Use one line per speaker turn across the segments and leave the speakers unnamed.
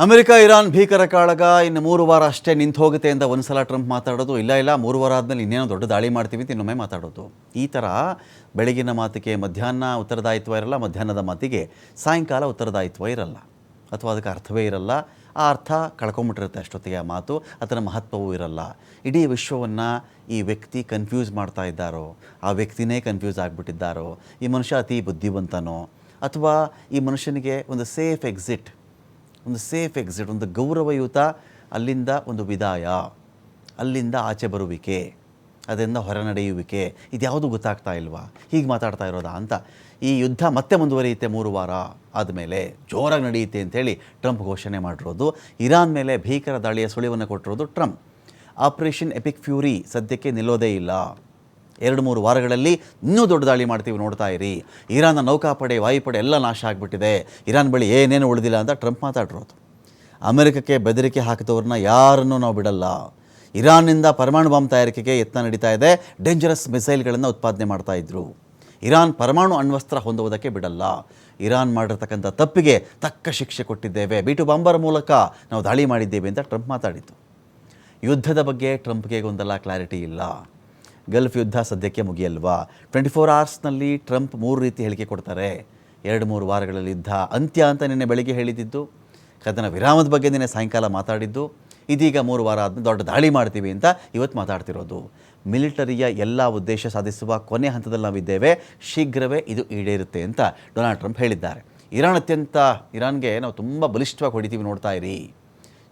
America Iran ಭೀಕರ ಕಾಳಗ ಇನ್ನು 3 ವಾರ ಅಷ್ಟೇ ನಿಂತು ಹೋಗುತ್ತೆ ಅಂತ ಒಂದ್ಸಲ ಟ್ರಂಪ್ ಮಾತಾಡೋದು, ಇಲ್ಲ 3 ವಾರ ಆದಮೇಲೆ ಇನ್ನೇನೋ ದೊಡ್ಡ ದಾಳಿ ಮಾಡ್ತೀವಿ ಅಂತ ಇನ್ನೊಮ್ಮೆ ಮಾತಾಡೋದು. ಈ ಥರ ಬೆಳಗಿನ ಮಾತಿಗೆ ಮಧ್ಯಾಹ್ನ ಉತ್ತರದಾಯಿತ್ವ ಇರಲ್ಲ, ಮಧ್ಯಾಹ್ನದ ಮಾತಿಗೆ ಸಾಯಂಕಾಲ ಉತ್ತರದಾಯಿತ್ವ ಇರಲ್ಲ, ಅಥವಾ ಅದಕ್ಕೆ ಅರ್ಥವೇ ಇರಲ್ಲ. ಆ ಅರ್ಥ ಕಳ್ಕೊಂಬಿಟ್ಟಿರುತ್ತೆ ಅಷ್ಟೊತ್ತಿಗೆ ಆ ಮಾತು, ಅದರ ಮಹತ್ವವೂ ಇರಲ್ಲ. ಇಡೀ ವಿಶ್ವವನ್ನು ಈ ವ್ಯಕ್ತಿ ಕನ್ಫ್ಯೂಸ್ ಮಾಡ್ತಾ ಇದ್ದಾರೋ, ಆ ವ್ಯಕ್ತಿನೇ ಕನ್ಫ್ಯೂಸ್ ಆಗಿಬಿಟ್ಟಿದ್ದಾರೋ, ಈ ಮನುಷ್ಯ ಅತಿ ಬುದ್ಧಿವಂತನೋ, ಅಥವಾ ಈ ಮನುಷ್ಯನಿಗೆ ಒಂದು ಸೇಫ್ ಎಕ್ಸಿಟ್, ಒಂದು ಗೌರವಯುತ ಅಲ್ಲಿಂದ ಒಂದು ವಿದಾಯ, ಅಲ್ಲಿಂದ ಆಚೆ ಬರುವಿಕೆ, ಅದರಿಂದ ಹೊರ ನಡೆಯುವಿಕೆ, ಇದ್ಯಾವುದು ಗೊತ್ತಾಗ್ತಾ ಇಲ್ವಾ? ಹೀಗೆ ಮಾತಾಡ್ತಾ ಇರೋದಾ ಅಂತ. ಈ ಯುದ್ಧ ಮತ್ತೆ ಮುಂದುವರಿಯುತ್ತೆ 3 ವಾರ ಆದಮೇಲೆ, ಜೋರಾಗಿ ನಡೆಯುತ್ತೆ ಅಂಥೇಳಿ ಟ್ರಂಪ್ ಘೋಷಣೆ ಮಾಡಿರೋದು. ಇರಾನ್ ಮೇಲೆ ಭೀಕರ ದಾಳಿಯ ಸುಳಿವನ್ನು ಕೊಟ್ಟಿರೋದು ಟ್ರಂಪ್. ಆಪರೇಷನ್ ಎಪಿಕ್ ಫ್ಯೂರಿ ಸದ್ಯಕ್ಕೆ ನಿಲ್ಲೋದೇ ಇಲ್ಲ. 2-3 ವಾರಗಳಲ್ಲಿ ಇನ್ನೂ ದೊಡ್ಡ ದಾಳಿ ಮಾಡ್ತೀವಿ, ನೋಡ್ತಾ ಇರಿ. ಇರಾನ್ನ ನೌಕಾಪಡೆ, ವಾಯುಪಡೆ ಎಲ್ಲ ನಾಶ ಆಗಿಬಿಟ್ಟಿದೆ, ಇರಾನ್ ಬಳಿ ಏನೇನು ಉಳಿದಿಲ್ಲ ಅಂತ ಟ್ರಂಪ್ ಮಾತಾಡಿರೋದು. ಅಮೆರಿಕಕ್ಕೆ ಬೆದರಿಕೆ ಹಾಕಿದವ್ರನ್ನ ಯಾರನ್ನೂ ನಾವು ಬಿಡಲ್ಲ. ಇರಾನ್ನಿಂದ ಪರಮಾಣು ಬಾಂಬ್ ತಯಾರಿಕೆಗೆ ಯತ್ನ ನಡೀತಾ ಇದೆ, ಡೇಂಜರಸ್ ಮಿಸೈಲ್ಗಳನ್ನು ಉತ್ಪಾದನೆ ಮಾಡ್ತಾಯಿದ್ರು. ಇರಾನ್ ಪರಮಾಣು ಅಣ್ವಸ್ತ್ರ ಹೊಂದುವುದಕ್ಕೆ ಬಿಡಲ್ಲ. ಇರಾನ್ ಮಾಡಿರ್ತಕ್ಕಂಥ ತಪ್ಪಿಗೆ ತಕ್ಕ ಶಿಕ್ಷೆ ಕೊಟ್ಟಿದ್ದೇವೆ, B-2 ಬಾಂಬರ್ ಮೂಲಕ ನಾವು ದಾಳಿ ಮಾಡಿದ್ದೇವೆ ಅಂತ ಟ್ರಂಪ್ ಮಾತಾಡಿತು. ಯುದ್ಧದ ಬಗ್ಗೆ ಟ್ರಂಪ್ಗೆ ಗೊಂದಲ, ಕ್ಲಾರಿಟಿ ಇಲ್ಲ. ಗಲ್ಫ್ ಯುದ್ಧ ಸದ್ಯಕ್ಕೆ ಮುಗಿಯಲ್ವಾ? 24 ಅವರ್ಸ್ನಲ್ಲಿ ಟ್ರಂಪ್ 3 ರೀತಿ ಹೇಳಿಕೆ ಕೊಡ್ತಾರೆ. 2-3 ವಾರಗಳಲ್ಲಿ ಯುದ್ಧ ಅಂತ್ಯ ಅಂತ ನಿನ್ನೆ ಬೆಳಿಗ್ಗೆ ಹೇಳಿದ್ದು, ಕದನ ವಿರಾಮದ ಬಗ್ಗೆ ನಿನ್ನೆ ಸಾಯಂಕಾಲ ಮಾತಾಡಿದ್ದು, ಇದೀಗ 3 ವಾರ ಆದ್ಮೇಲೆ ದೊಡ್ಡ ದಾಳಿ ಮಾಡ್ತೀವಿ ಅಂತ ಇವತ್ತು ಮಾತಾಡ್ತಿರೋದು. ಮಿಲಿಟರಿಯ ಎಲ್ಲ ಉದ್ದೇಶ ಸಾಧಿಸುವ ಕೊನೆ ಹಂತದಲ್ಲಿ ನಾವಿದ್ದೇವೆ, ಶೀಘ್ರವೇ ಇದು ಈಡೇರುತ್ತೆ ಅಂತ ಡೊನಾಲ್ಡ್ ಟ್ರಂಪ್ ಹೇಳಿದ್ದಾರೆ. ಇರಾನ್ಗೆ ನಾವು ತುಂಬ ಬಲಿಷ್ಠವಾಗಿ ಹೊಡಿತೀವಿ, ನೋಡ್ತಾ ಇರಿ,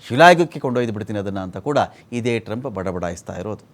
ಶಿಲಾಯುಗಕ್ಕೆ ಕೊಂಡೊಯ್ದು ಬಿಡ್ತೀನಿ ಅದನ್ನು ಅಂತ ಕೂಡ ಇದೇ ಟ್ರಂಪ್ ಬಡಬಡಾಯಿಸ್ತಾ ಇರೋದು.